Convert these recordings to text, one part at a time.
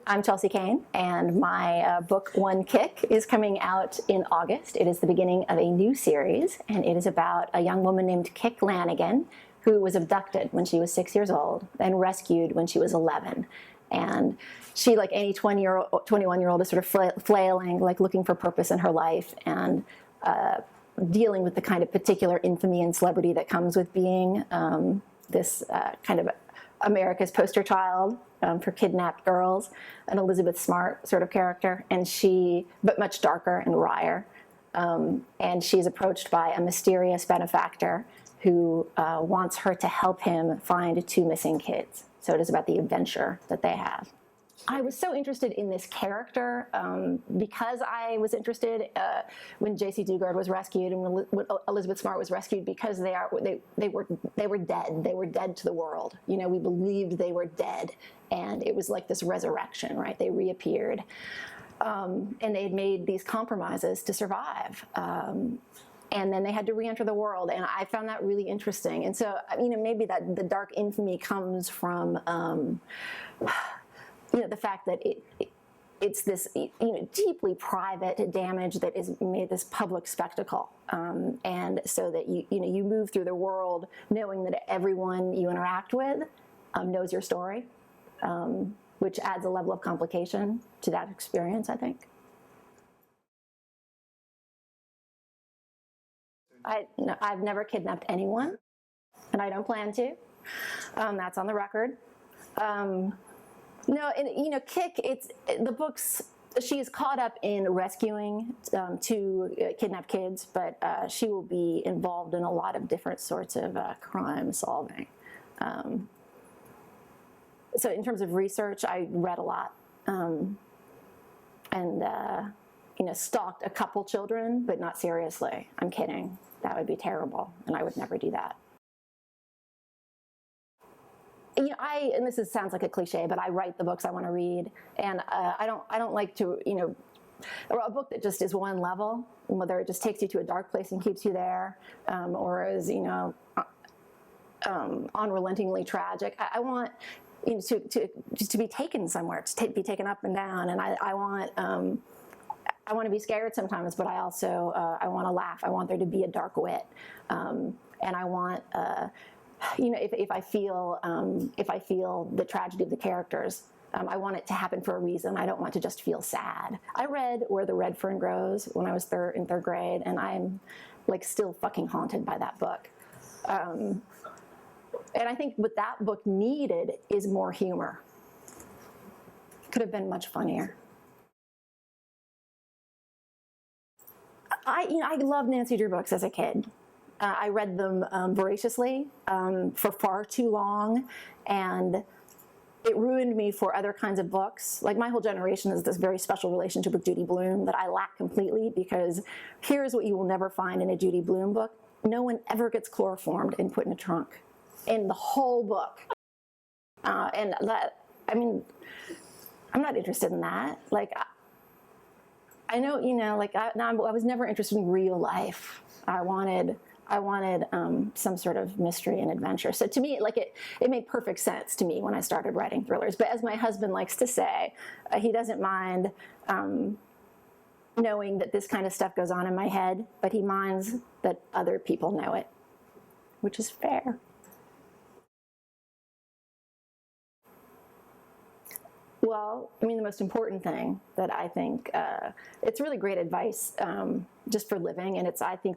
I'm Chelsea Cain, and my book, One Kick, is coming out in August. It is the beginning of a new series, and it is about a young woman named Kick Lannigan, who was abducted when she was 6 years old and rescued when she was 11. And she, like any 21-year-old, is sort of flailing, like looking for purpose in her life and dealing with the kind of particular infamy and celebrity that comes with being this kind of America's poster child for kidnapped girls, an Elizabeth Smart sort of character, and but much darker and wryer. And she's approached by a mysterious benefactor who wants her to help him find two missing kids. So it is about the adventure that they have. I was so interested in this character because I was interested when J.C. Dugard was rescued and when Elizabeth Smart was rescued, because they were dead. They were dead to the world. You know, we believed they were dead, and it was like this resurrection, right? They reappeared, and they had made these compromises to survive. And then they had to re-enter the world, and I found that really interesting. And so, you know, maybe that the dark infamy comes from you know, the fact that it's this, you know, deeply private damage that is made this public spectacle, and so that you move through the world knowing that everyone you interact with knows your story, which adds a level of complication to that experience, I think. I've never kidnapped anyone, and I don't plan to. That's on the record. No, and you know, Kick, the books, she is caught up in rescuing two kidnapped kids, but she will be involved in a lot of different sorts of crime solving. So in terms of research, I read a lot, and you know, stalked a couple children, but not seriously. I'm kidding. That would be terrible, and I would never do that. You know, and this sounds like a cliche, but I write the books I want to read, and I don't like to, you know, a book that just is one level, whether it just takes you to a dark place and keeps you there, or is, you know, unrelentingly tragic. I want, you know, to be taken somewhere, to be taken up and down, and I want to be scared sometimes, but I also I want to laugh. I want there to be a dark wit, and I want. You know, if I feel the tragedy of the characters, I want it to happen for a reason. I don't want to just feel sad. I read Where the Red Fern Grows when I was in third grade, and I'm like still fucking haunted by that book. And I think what that book needed is more humor. Could have been much funnier. I loved Nancy Drew books as a kid. I read them voraciously for far too long, and it ruined me for other kinds of books. Like, my whole generation has this very special relationship with Judy Bloom that I lack completely, because here's what you will never find in a Judy Bloom book. No one ever gets chloroformed and put in a trunk in the whole book. And that, I mean, I'm not interested in that. Like, I know, you know, like I was never interested in real life. I wanted some sort of mystery and adventure. So to me, like it made perfect sense to me when I started writing thrillers. But as my husband likes to say, he doesn't mind knowing that this kind of stuff goes on in my head, but he minds that other people know it, which is fair. Well, I mean, the most important thing that I think, it's really great advice just for living, and I think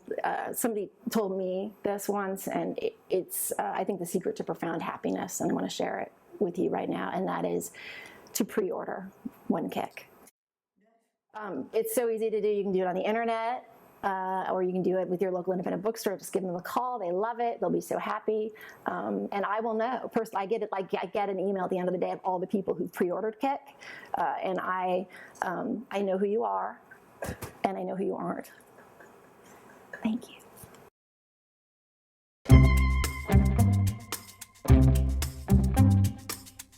somebody told me this once, and it's, I think, the secret to profound happiness, and I want to share it with you right now, and that is to pre-order One Kick. It's so easy to do. You can do it on the internet, or you can do it with your local independent bookstore. Just give them a call. They love it. They'll be so happy. And I will know. Personally, I get an email at the end of the day of all the people who pre-ordered Kick, and I know who you are, and I know who you aren't. Thank you.